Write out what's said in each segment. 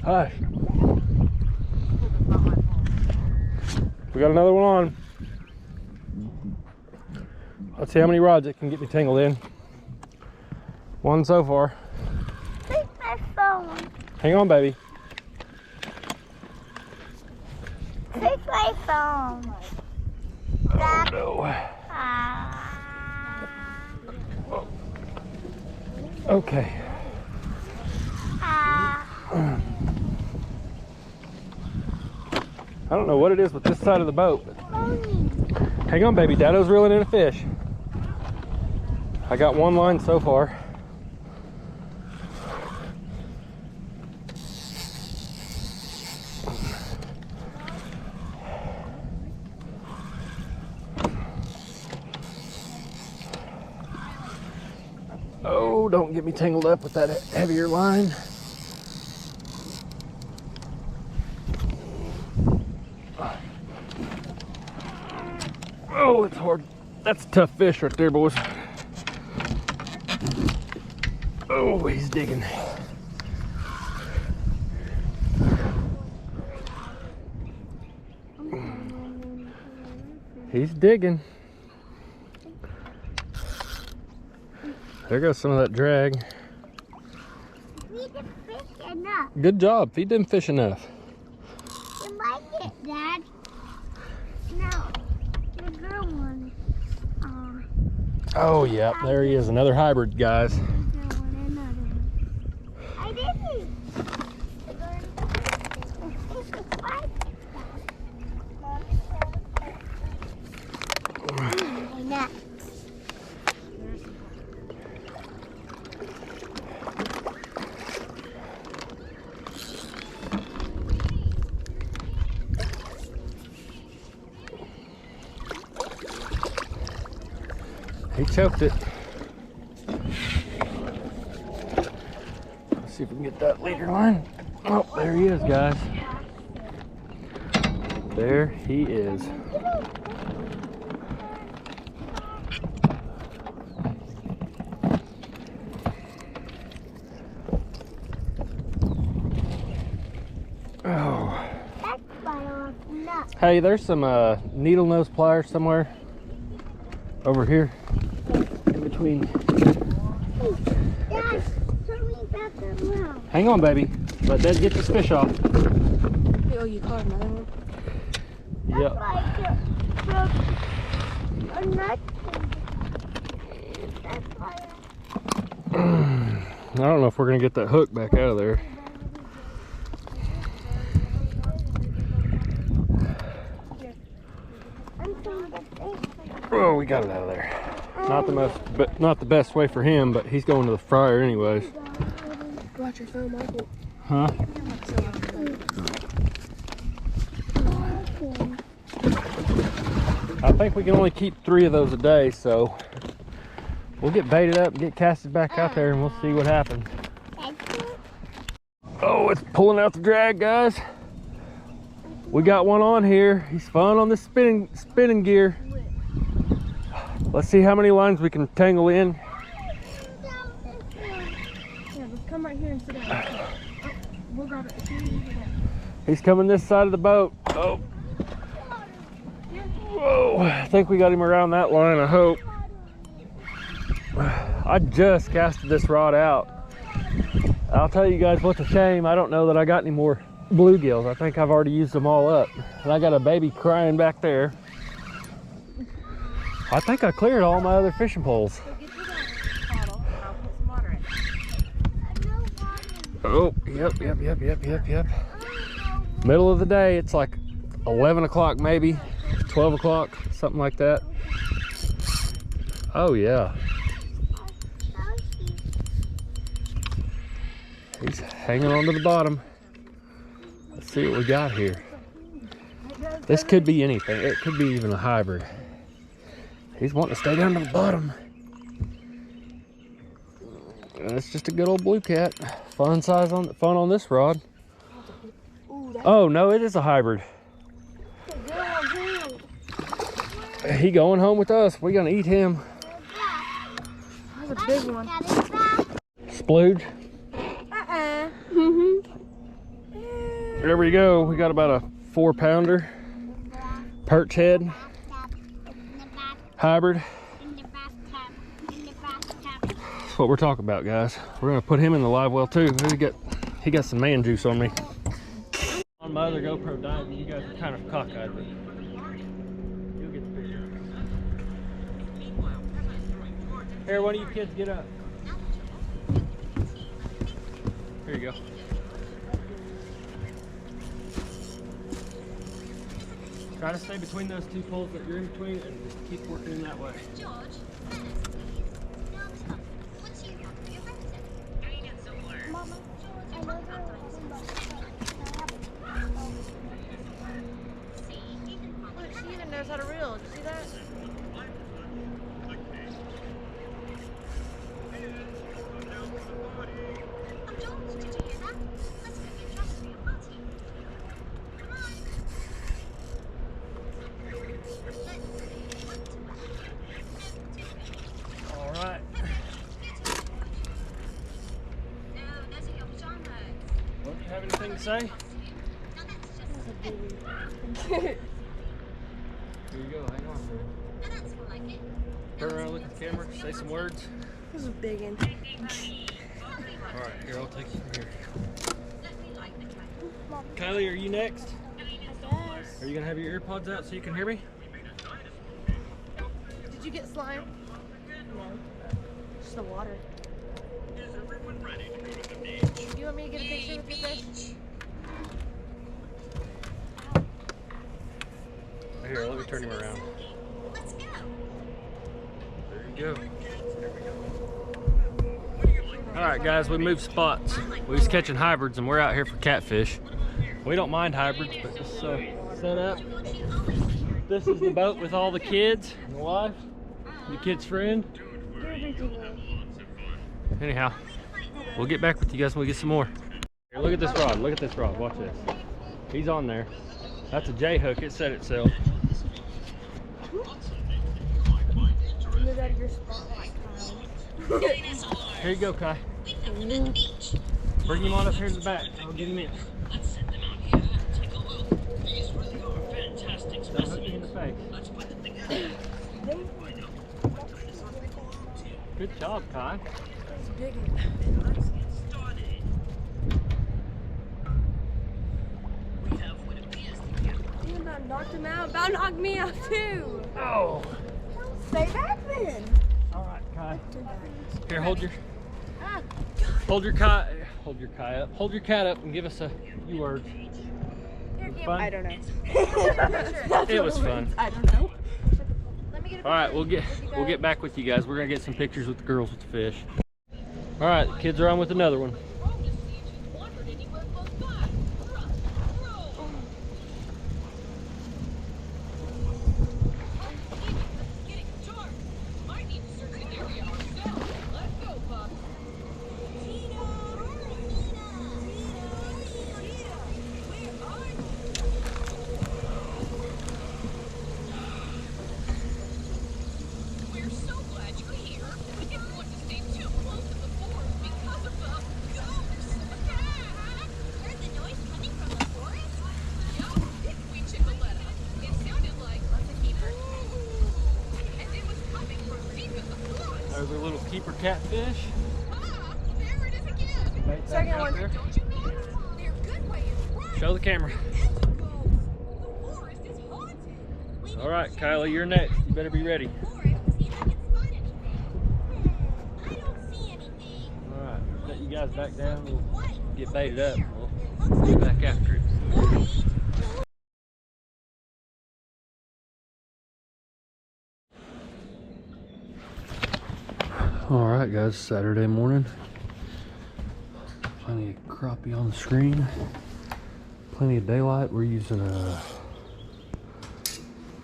Hush. We got another one on. Let's see how many rods it can get me tangled in. One so far. Take my phone. Hang on, baby. Take my phone. Oh, no. Okay. I don't know what it is with this side of the boat. Hang on, baby. Dado's reeling in a fish. I got one line so far. Oh, don't get me tangled up with that heavier line. Oh, it's hard. That's a tough fish right there, boys. Oh, he's digging. He's digging. There goes some of that drag. Feed the fish enough. Good job. Feed them fish enough. You like it, Dad? No. The girl one. Oh, yeah. There he is. Another hybrid, guys. I didn't. He choked it. Let's see if we can get that leader line. Oh, there he is, guys. There he is. Oh. Hey, there's some needle nose pliers somewhere over here in between. Dad, turn me back around. Hang on, baby. Let Dad get this fish off. Oh, you caught another one? Yep. I don't know if we're gonna get that hook back out of there. Oh, we got it out of there. Not the best way for him, but he's going to the fryer anyways. Watch your phone, Michael. Huh? I think we can only keep 3 of those a day, so we'll get baited up and get casted back out there and we'll see what happens. Oh, it's pulling out the drag, guys. We got one on here. He's fun on this spinning gear. Let's see how many lines we can tangle in. Yeah, let's come right here and sit down. Oh, we'll grab it. He's coming this side of the boat. Oh. Whoa, I think we got him around that line, I hope. I just casted this rod out. I'll tell you guys what's a shame. I don't know that I got any more bluegills. I think I've already used them all up. And I got a baby crying back there. I think I cleared all my other fishing poles. Oh, yep. Middle of the day, it's like 11 o'clock maybe, 12 o'clock, something like that. Oh yeah. He's hanging on to the bottom. Let's see what we got here. This could be anything. It could be even a hybrid. He's wanting to stay down to the bottom. And it's just a good old blue cat. Fun on this rod. Oh no, it is a hybrid. He going home with us. We're gonna eat him. That's a big one. Splooge. There we go. We got about a 4-pounder perch head hybrid. That's what we're talking about, guys. We're gonna put him in the live well too. He got some man juice on me. On my other GoPro diving, you guys are kind of cockeyed, but you'll get the picture. Here, one of you kids get up. Here you go. Try to stay between those 2 poles that you're in between and just keep working in that way. Look, she even knows how to reel. Did you see that? All right. Don't you have anything to say? Here you go, hang on. Turn around, look at the camera, say some words. This is a big one. Alright, here, I'll take you from here. Kylie, are you next? Are you gonna have your earpods out so you can hear me? Did you get slime? No. Just the water. Do you want me to get a picture with your fish? Here, let me turn him around. There you go. Alright guys, we moved spots. We was catching hybrids and we're out here for catfish. We don't mind hybrids, but just set up. This is the boat with all the kids and the wife, the kid's friend. Anyhow, we'll get back with you guys when we get some more. Here, look at this rod, watch this. He's on there. That's a J hook, it set itself. Move out of your spotlight, Kyle. Here you go, Kai. Bring him on up here to the back. I'll get him in. Don't hook him in the face. Good job, Kai. That's a big one. Damn, that knocked him out. About knocked me out too. Oh. Stay back then. All right, Kai. Here, hold your Kai up. Hold your cat up and give us a few words. Fun? I don't know. It was fun. I don't know. Let me get a All right, we'll get back with you guys. We're gonna get some pictures with the girls with the fish. All right, the kids are on with another one. There's a little keeper catfish. There it is again. Second one. Show the camera. All right, Kylie, you're next. You better be ready. All right, set you guys back down. We'll get baited up. We'll get back after it. All right, guys, Saturday morning. Plenty of crappie on the screen. Plenty of daylight. We're using a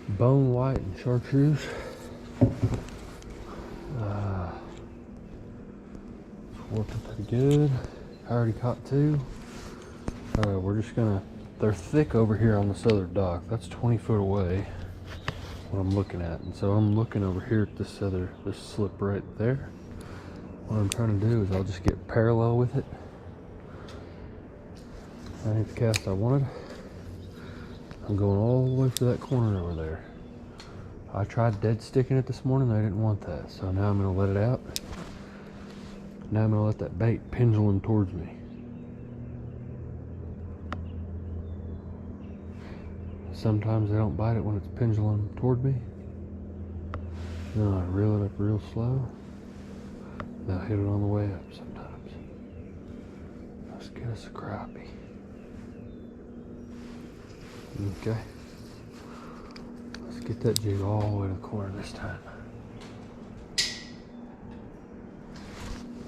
bone white and chartreuse. It's working pretty good. I already caught 2. We're just gonna, they're thick over here on this other dock. That's 20 foot away, what I'm looking at. And so I'm looking over here at this slip right there. What I'm trying to do is I'll just get parallel with it That ain't the cast I wanted. I'm going all the way to that corner over there. I tried dead sticking it this morning. I didn't want that. So now I'm going to let it out. Now I'm going to let that bait pendulum towards me. Sometimes they don't bite it when it's pendulum toward me. Then I reel it up real slow. Then I hit it on the way up sometimes. Let's get us a crappie. Okay. Let's get that jig all the way to the corner this time.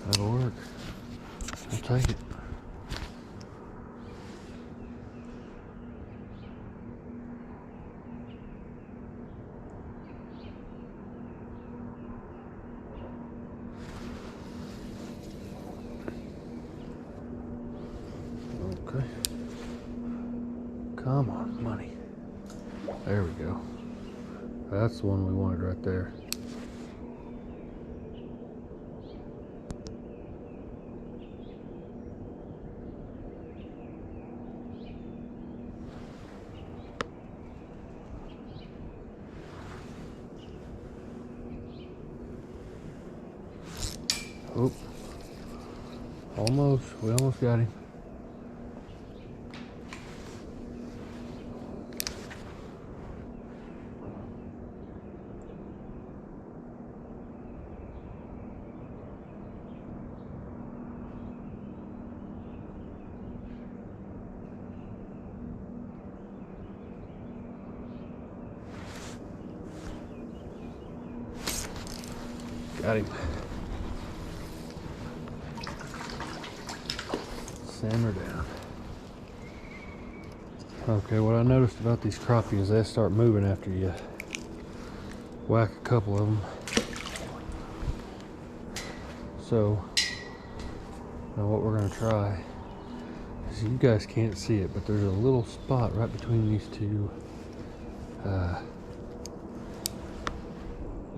That'll work. I'll take it. Okay. Come on, money. There we go. That's the one we wanted right there. Oh, almost. We almost got him. Got him. Sand her down. Okay, what I noticed about these crappie is they start moving after you whack a couple of them. So, now what we're going to try is, you guys can't see it, but there's a little spot right between these two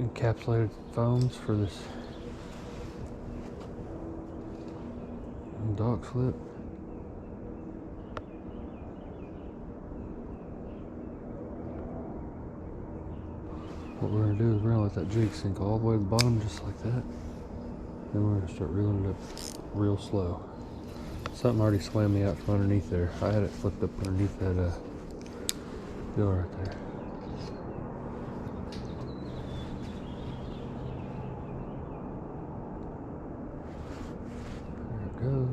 encapsulated foams for this dog slip. What we're going to do is we're going to let that jig sink all the way to the bottom just like that. Then we're going to start reeling it up real slow. Something already swam me out from underneath there. I had it flipped up underneath that bill right there. There it goes.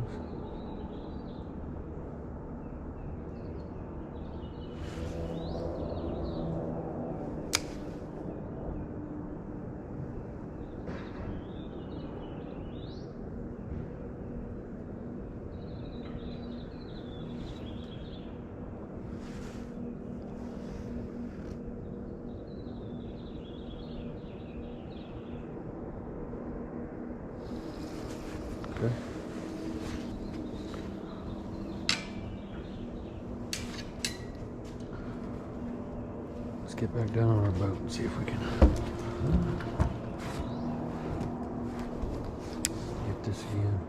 Okay. Let's get back down on our boat and see if we can get this again.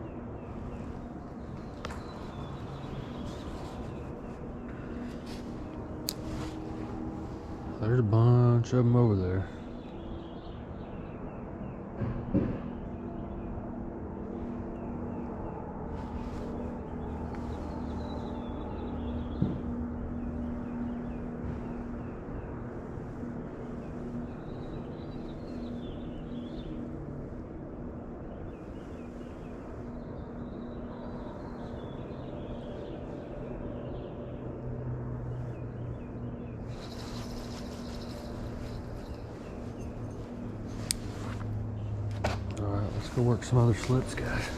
There's a bunch of them over there. Alright, let's go work some other slips, guys.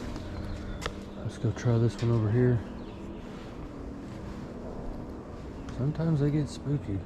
Let's go try this one over here. Sometimes they get spooky.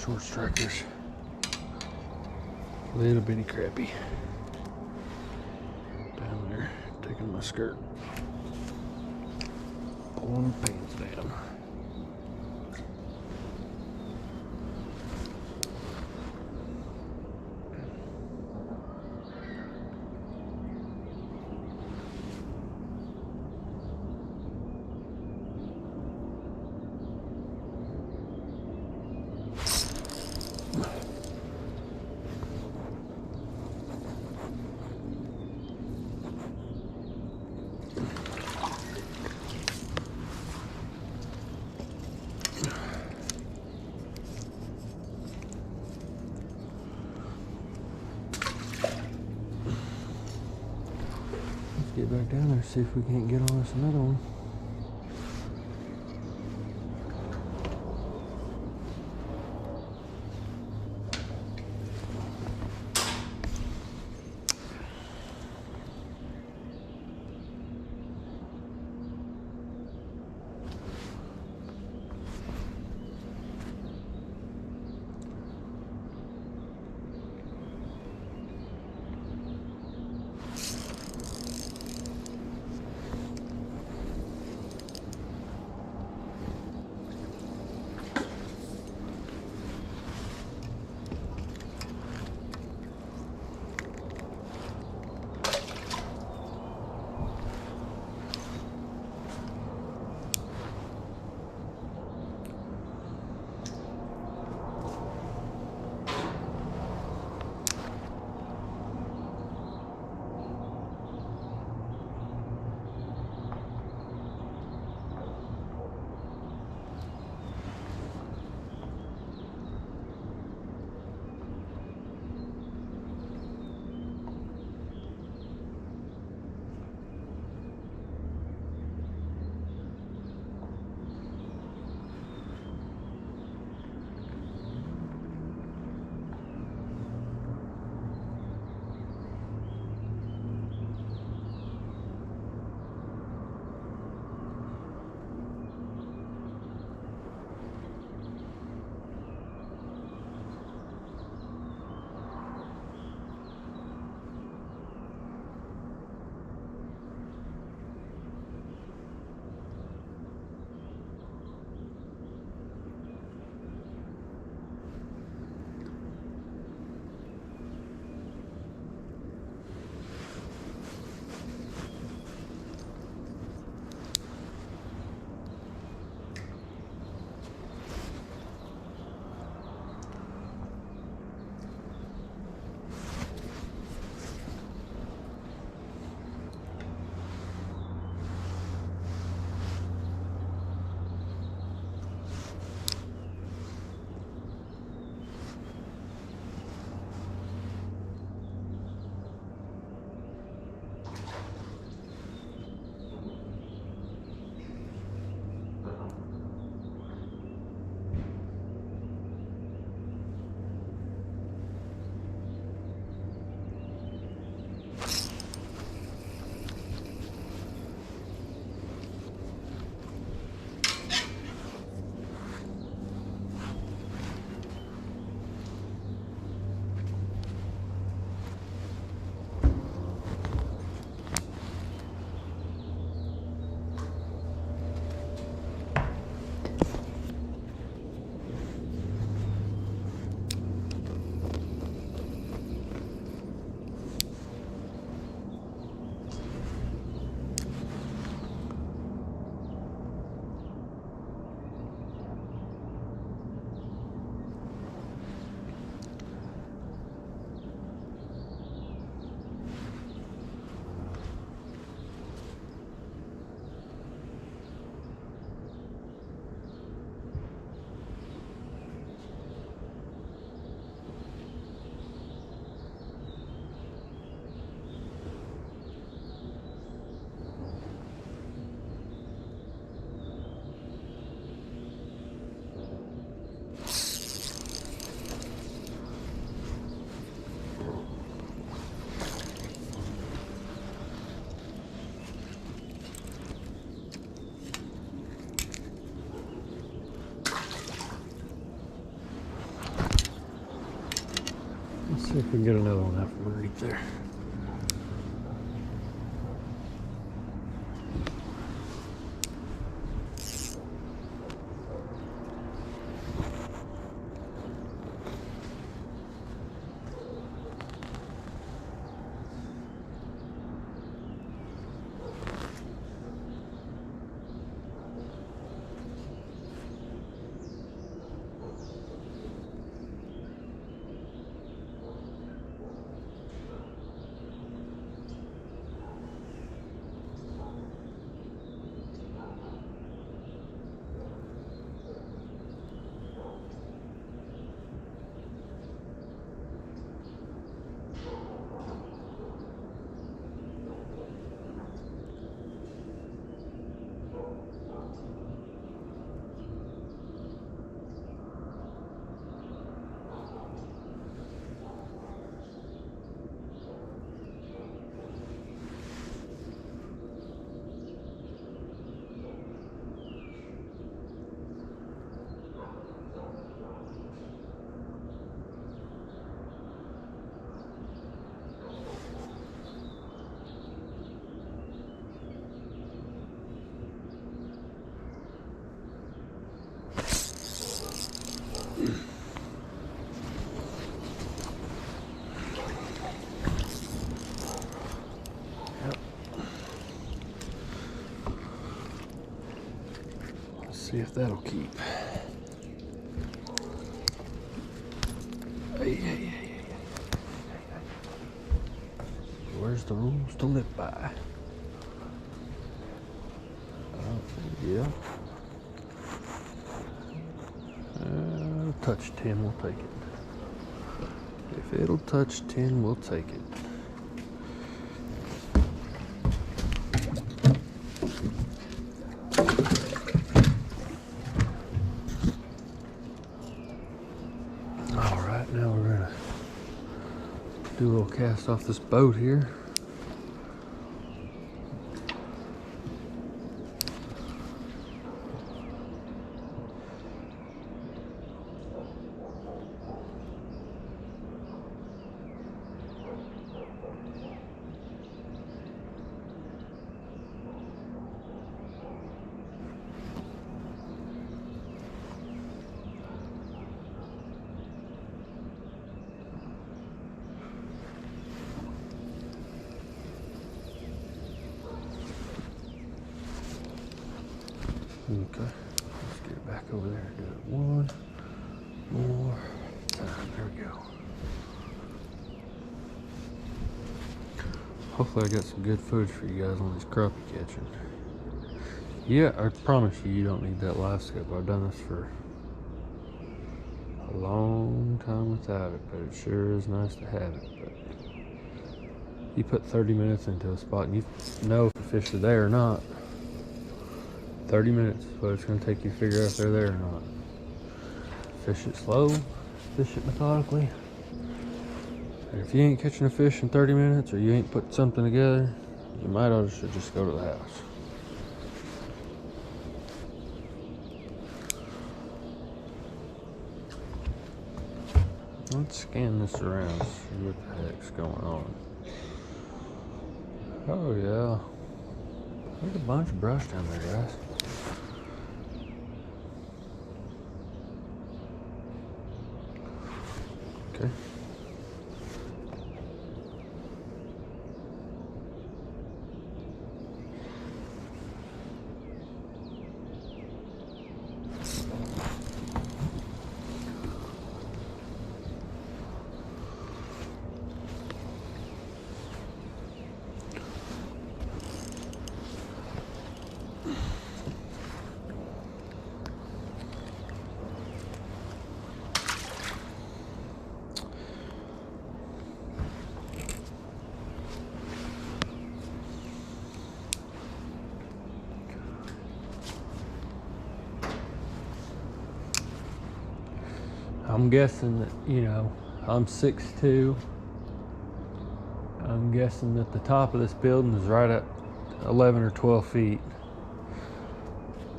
short strikers. Little bitty crappie. Down there, taking my skirt. Pulling the pants down. Get back down there, see if we can't get on us another one. Let's see if we can get another one after we reach there. See if that'll keep. Hey. Where's the rules to live by? Yeah. Touch 10, we'll take it. If it'll touch 10, we'll take it. Alright, now we're gonna do a little cast off this boat here. Okay, let's get it back over there and do it one more time. There we go. Hopefully I got some good footage for you guys on this crappie catching. Yeah, I promise you, you don't need that live scope. I've done this for a long time without it, but it sure is nice to have it. But you put 30 minutes into a spot and you know if the fish are there or not. 30 minutes is what it's going to take you to figure out if they're there or not. Fish it slow, fish it methodically. And if you ain't catching a fish in 30 minutes or you ain't putting something together, you might ought to just go to the house. Let's scan this around, see what the heck's going on. Oh yeah, there's a bunch of brush down there, guys. Okay. I'm guessing that, you know, I'm 6'2". I'm guessing that the top of this building is right at 11 or 12 feet.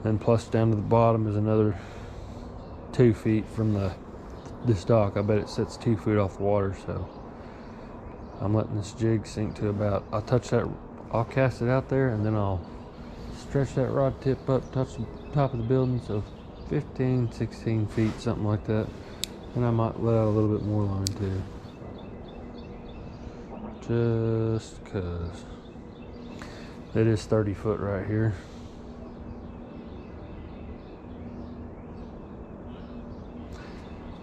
And plus down to the bottom is another 2 feet from the this dock, I bet it sits 2 feet off the water, so I'm letting this jig sink to about, I'll cast it out there and then I'll stretch that rod tip up, touch the top of the building, so 15, 16 feet, something like that. And I might let out a little bit more line too. Just cause it is 30 foot right here.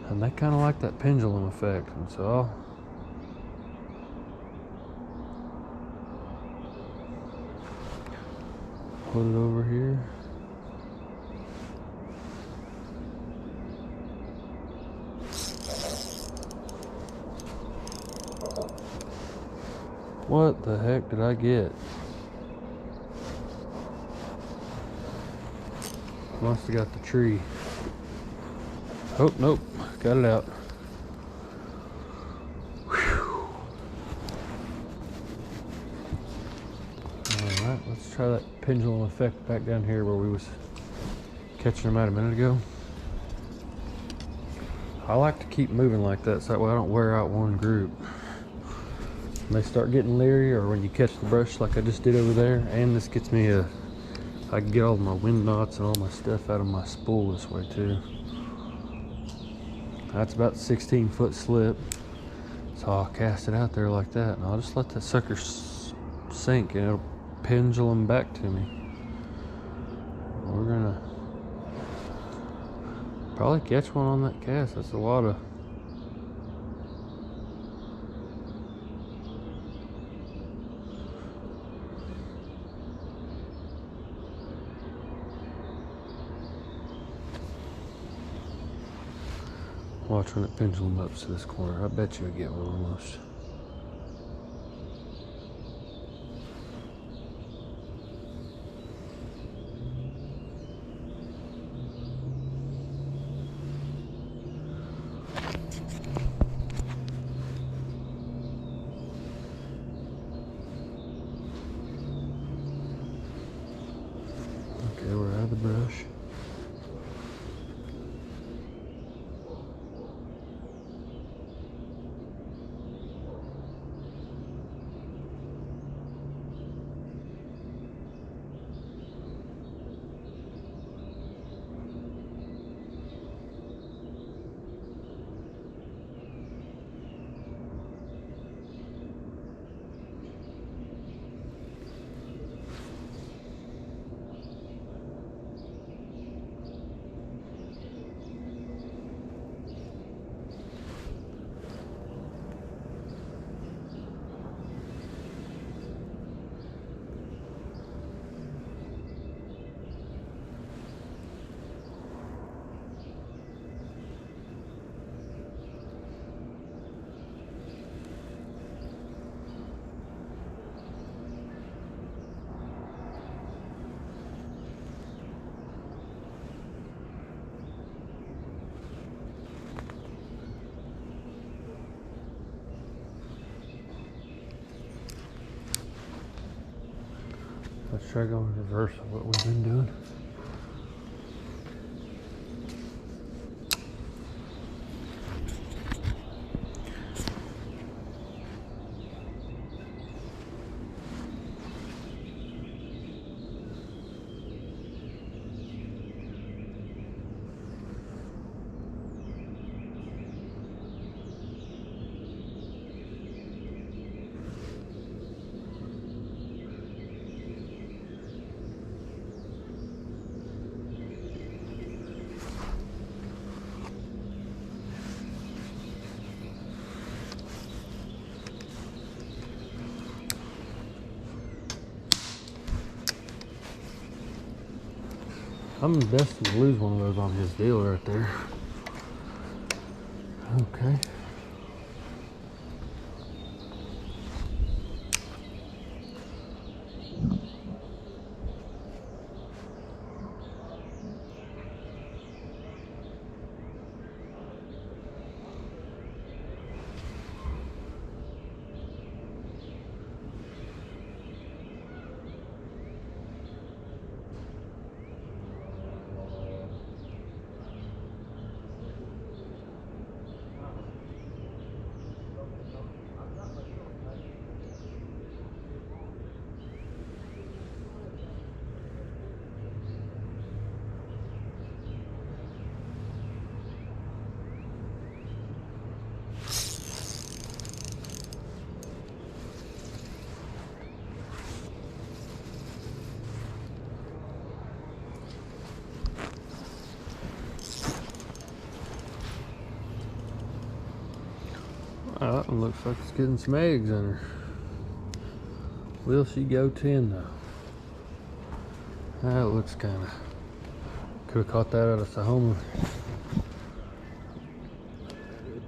And they kind of like that pendulum effect, and so I'll put it over here. What the heck did I get? Must have got the tree. Oh, nope. Got it out. Whew. Alright, let's try that pendulum effect back down here where we was catching them out a minute ago. I like to keep moving like that so that way I don't wear out one group. When they start getting leery, or when you catch the brush like I just did over there, and this gets me I can get all my wind knots and all my stuff out of my spool this way too. That's about 16 foot slip, so I'll cast it out there like that, and I'll just let that sucker sink and it'll pendulum back to me. We're gonna probably catch one on that cast. That's a lot of watch when it pendulum ups to this corner. I bet you would get one almost. Okay, we're out of the brush. Let's try going in reverse of what we've been doing. I'm destined to lose one of those on his deal right there. Okay. Oh, that one looks like it's getting some eggs in her. Will she go 10 though? That looks kind of. Could have caught that out of Sahoma.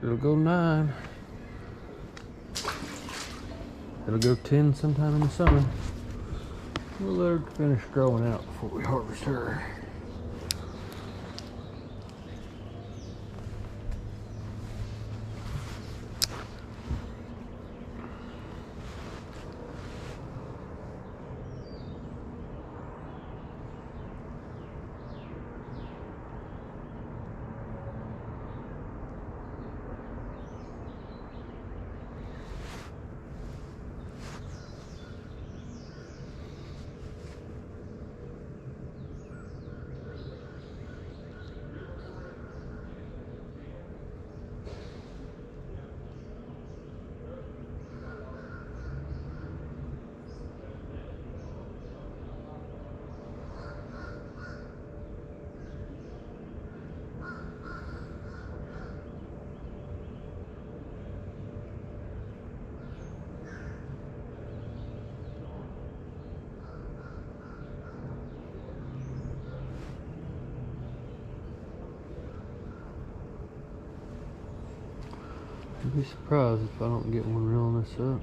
It'll go 9. It'll go 10 sometime in the summer. We'll let her finish growing out before we harvest her. I'd be surprised if I don't get one reeling this up.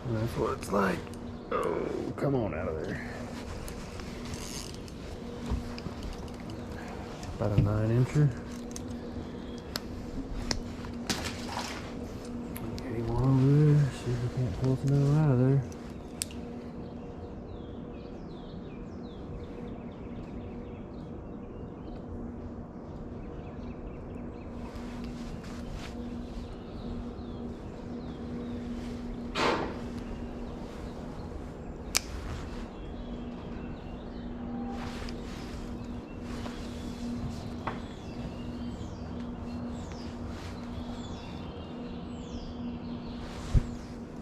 And that's what it's like. Oh, come on out of there. About a 9-incher. Get him over there. See if we can't pull another one out of there.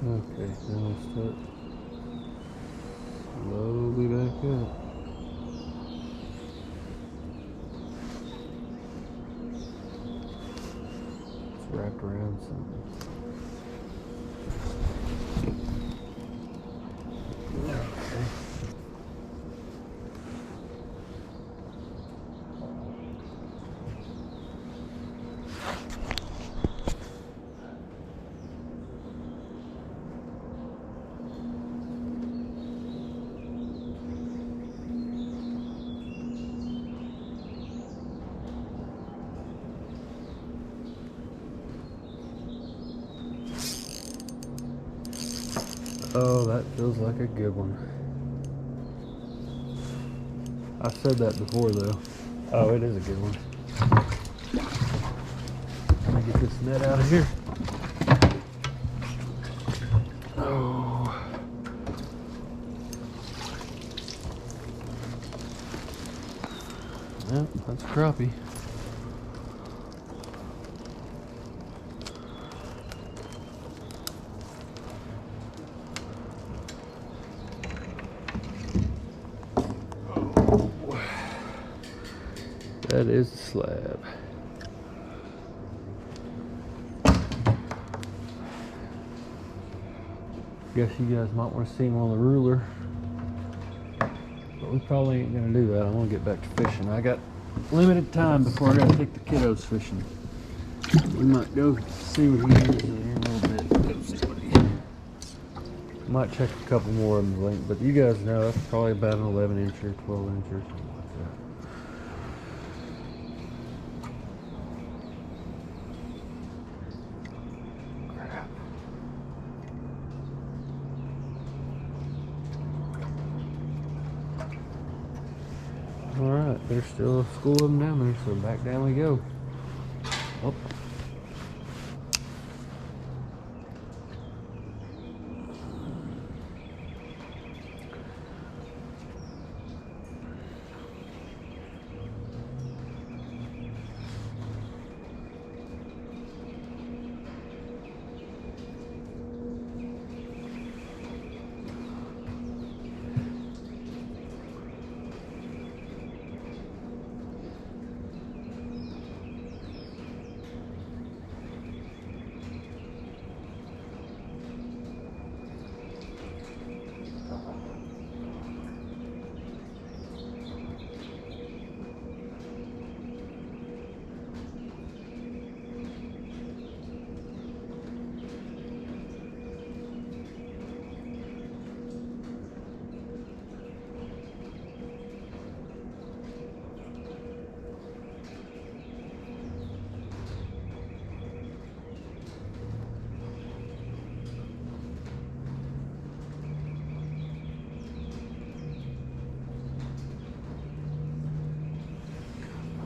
Okay, now we'll start slowly back up. It's wrapped around something. Okay. Oh, that feels like a good one. I said that before though. Oh, it is a good one. Let me get this net out of here. Oh. Yep, that's a crappie. That is a slab. Guess you guys might want to see him on the ruler. But we probably ain't gonna do that. I'm gonna get back to fishing. I got limited time before I gotta take the kiddos fishing. We might go see what he uses in here a little bit. Go see what he... Might check a couple more of them link, but you guys know that's probably about an 11 incher, 12 incher, something like that. Alright, there's still a school of them down there, so back down we go. Oh.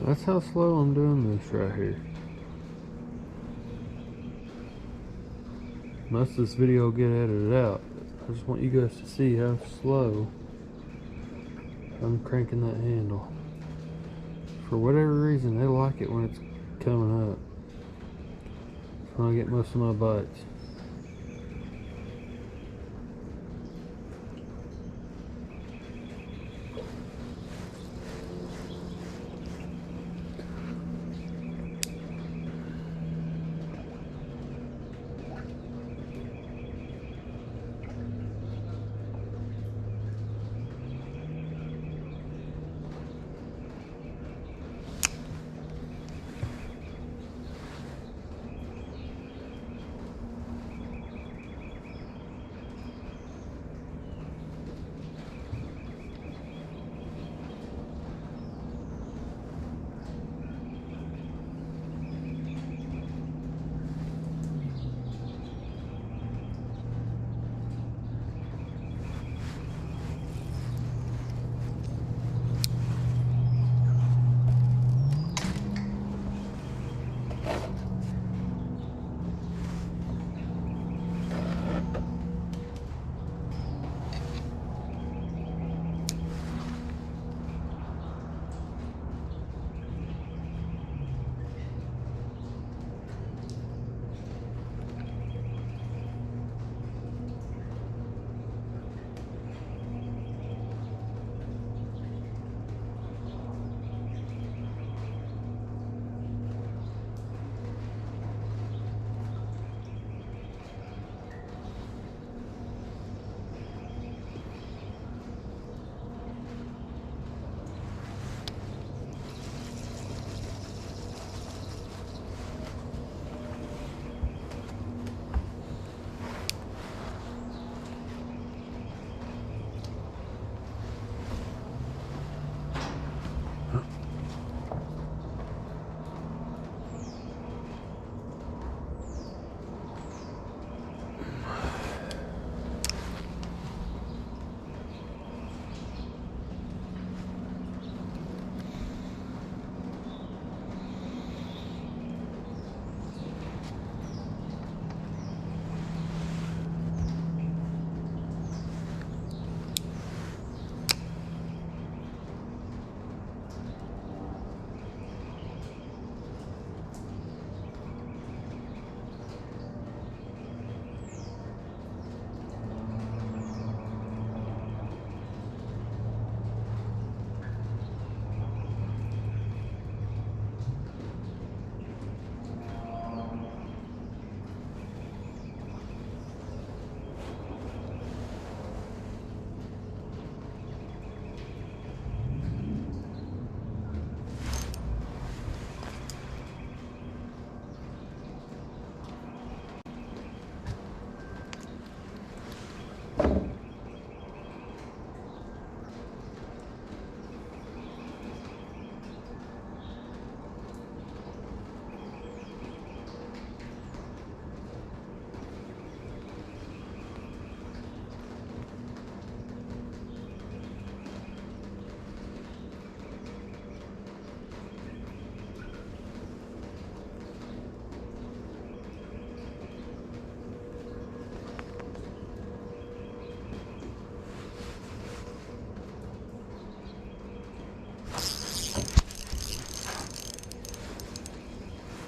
That's how slow I'm doing this right here. Most of this video will get edited out. I just want you guys to see how slow I'm cranking that handle. For whatever reason, they like it when it's coming up. That's when I get most of my bites.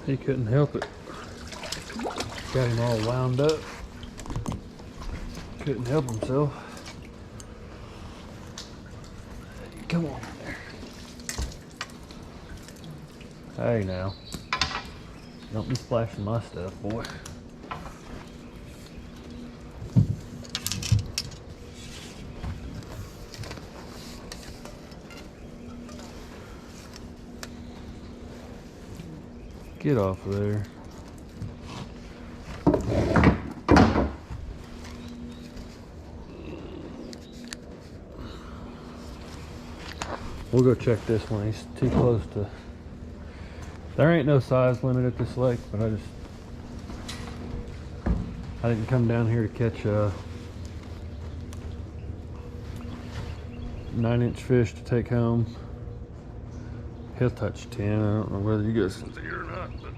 He couldn't help it. Got him all wound up. Couldn't help himself. Come on there. Hey now. Don't be splashing my stuff, boy. Get off of there. We'll go check this one. He's too close to... There ain't no size limit at this lake, but I didn't come down here to catch a 9-inch fish to take home. He'll touch 10. I don't know whether you guys can see it or not, but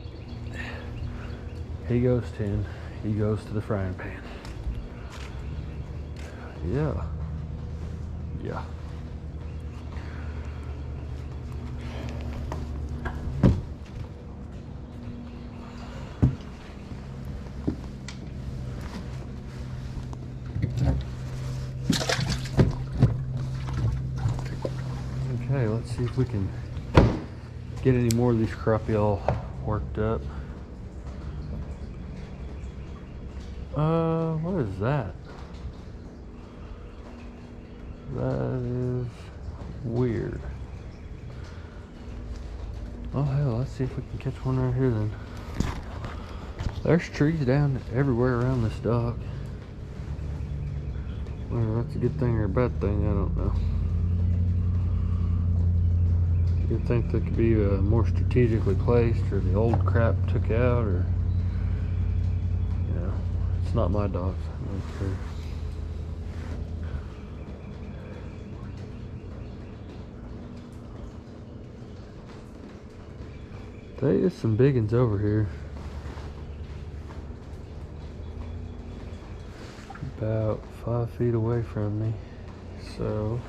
he goes 10. He goes to the frying pan. Yeah. Yeah. Okay, let's see if we can get any more of these crappie all worked up. What is that? That is weird. Oh hell, let's see if we can catch one right here then. There's trees down everywhere around this dock. Whether that's a good thing or a bad thing, I don't know. You'd think that could be more strategically placed, or the old crap took out, or you know, it's not my dogs. I'm not sure. There is some big ones over here. About 5 feet away from me, so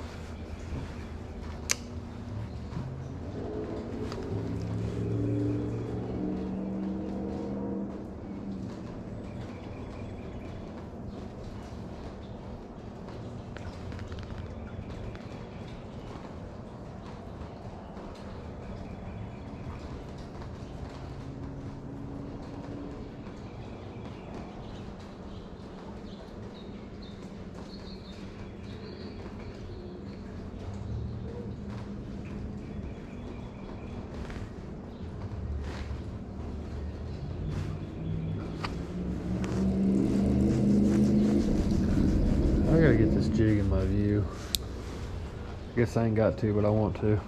I gotta get this jig in my view. I guess I ain't got to, but I want to.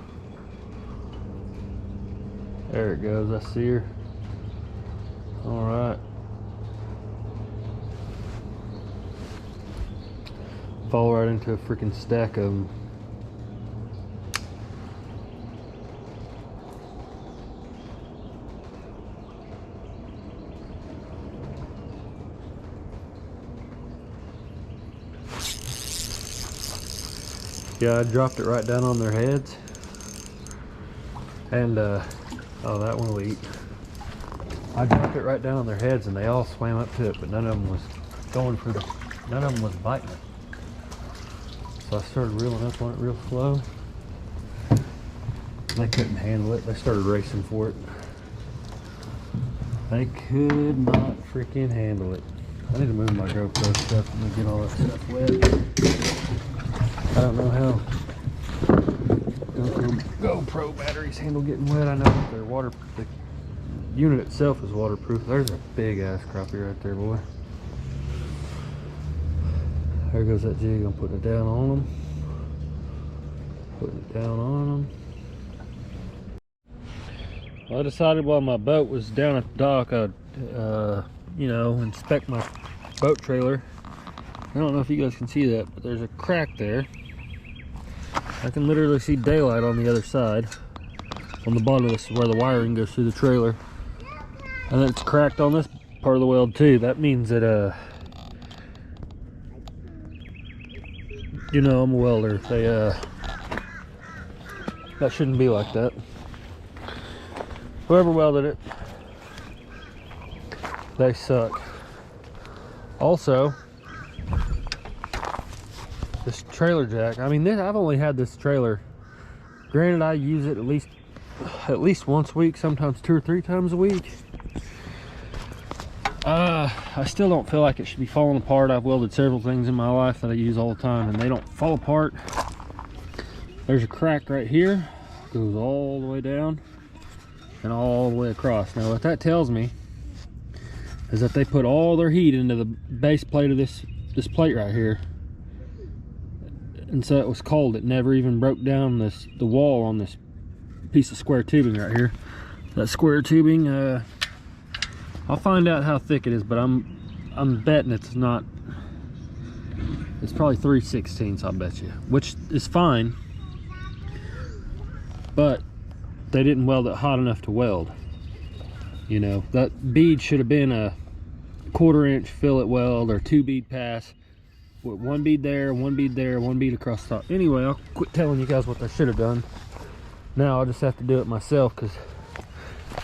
There it goes. I see her. All right. Fall right into a freaking stack of them. Yeah, I dropped it right down on their heads, and oh, that one will eat. I dropped it right down on their heads, and they all swam up to it, but none of them was going for the. None of them was biting it. So I started reeling up on it real slow. They couldn't handle it. They started racing for it. They could not freaking handle it. I need to move my GoPro stuff and get all that stuff wet. I don't know how GoPro batteries handle getting wet. I know that their the unit itself is waterproof. There's a big ass crappie right there, boy. There goes that jig. I'm putting it down on them. Putting it down on them. Well, I decided while my boat was down at the dock, I'd, you know, inspect my boat trailer. I don't know if you guys can see that, but there's a crack there. I can literally see daylight on the other side. On the bottom of this is where the wiring goes through the trailer. And then it's cracked on this part of the weld too. That means that, you know, I'm a welder. They, that shouldn't be like that. Whoever welded it They suck. Also, this trailer jack, I mean, I've only had this trailer, granted I use it at least once a week, sometimes 2 or 3 times a week. I still don't feel like it should be falling apart. I've welded several things in my life that I use all the time and they don't fall apart. There's a crack right here, goes all the way down and all the way across. Now what that tells me is that they put all their heat into the base plate of this plate right here, and so it was cold. It never even broke down the wall on this piece of square tubing right here. That square tubing, I'll find out how thick it is, but I'm betting it's not. It's probably 3/16, I'll bet you, which is fine, but they didn't weld it hot enough to weld. You know, that bead should have been a 1/4 inch fillet weld or 2 bead pass with 1 bead there, 1 bead there, 1 bead across the top. Anyway, I'll quit telling you guys what I should have done. Now I'll just have to do it myself, because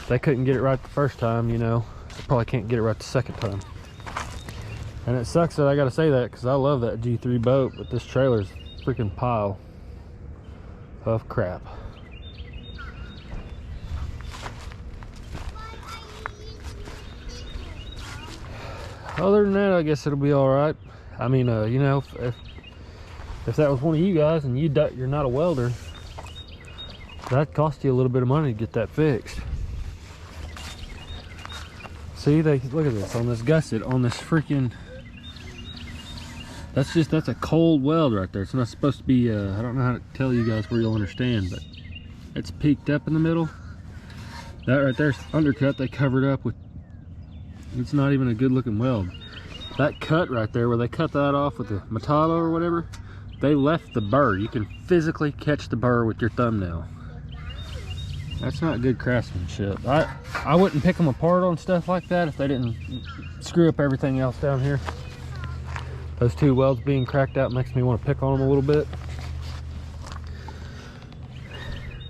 they couldn't get it right the first time, you know, they probably can't get it right the second time. And it sucks that I gotta say that, because I love that G3 boat, but this trailer's a freaking pile of crap. Other than that, I guess it'll be all right. I mean, you know, if that was one of you guys and you're not a welder, that'd cost you a little bit of money to get that fixed. See, look at this on this gusset, on this freaking. That's a cold weld right there. It's not supposed to be. I don't know how to tell you guys where you'll understand, but it's peaked up in the middle. That right there's undercut. They covered up with. It's not even a good looking weld. That cut right there where they cut that off with the metallo or whatever, they left the burr. You can physically catch the burr with your thumbnail. That's not good craftsmanship. I wouldn't pick them apart on stuff like that if they didn't screw up everything else down here. Those 2 welds being cracked out makes me want to pick on them a little bit.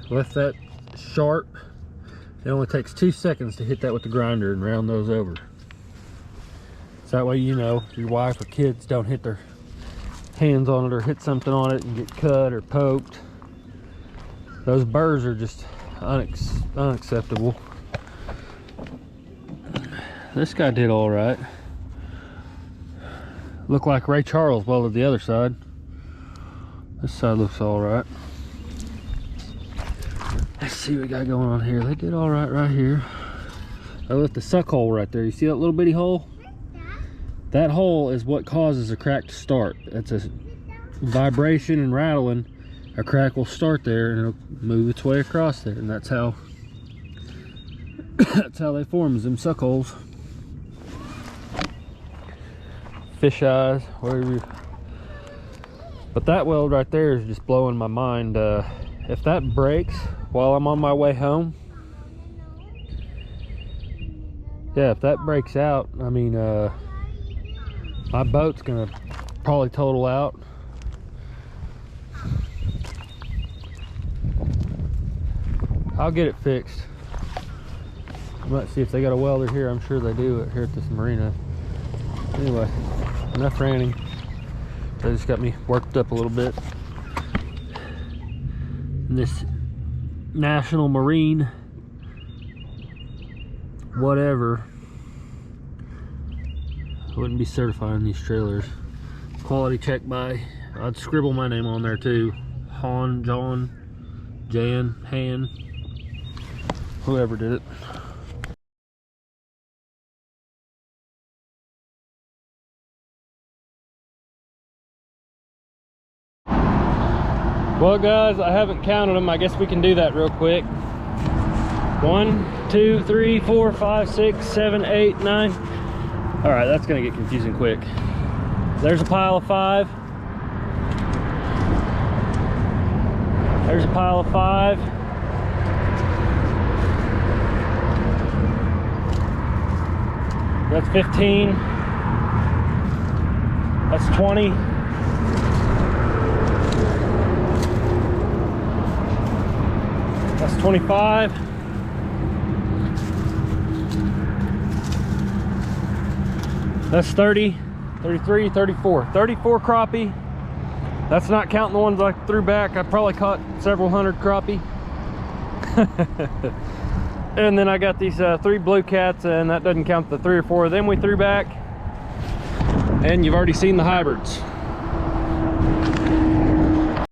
Left that sharp. It only takes 2 seconds to hit that with the grinder and round those over. So that way, you know, your wife or kids don't hit their hands on it or hit something on it and get cut or poked. Those burrs are just unacceptable. This guy did all right. Looked like Ray Charles welded the other side. This side looks all right. Let's see what we got going on here. They did all right here. I left the suck hole right there. You see that little bitty hole? That hole is what causes a crack to start. That's a vibration and rattling. A crack will start there and it'll move its way across there, and that's how they form, is them suck holes. Fish eyes, whatever. But that weld right there is just blowing my mind. If that breaks while I'm on my way home, yeah, if that breaks out, I mean, my boat's gonna probably total out. I'll get it fixed. I might see if they got a welder here. I'm sure they do here at this marina. Anyway, enough ranting. They just got me worked up a little bit. And this National Marine whatever, I wouldn't be certifying these trailers. Quality check by, I'd scribble my name on there too. Han, John, Jan, Han, whoever did it. Well guys, I haven't counted them. I guess we can do that real quick. 1, 2, 3, 4, 5, 6, 7, 8, 9. All right, that's gonna get confusing quick. There's a pile of 5. There's a pile of 5. That's 15. That's 20. That's 25. That's 30, 33, 34. 34 crappie. That's not counting the ones I threw back. I probably caught several hundred crappie. And then I got these 3 blue cats, and that doesn't count the 3 or 4 of them we threw back. And you've already seen the hybrids.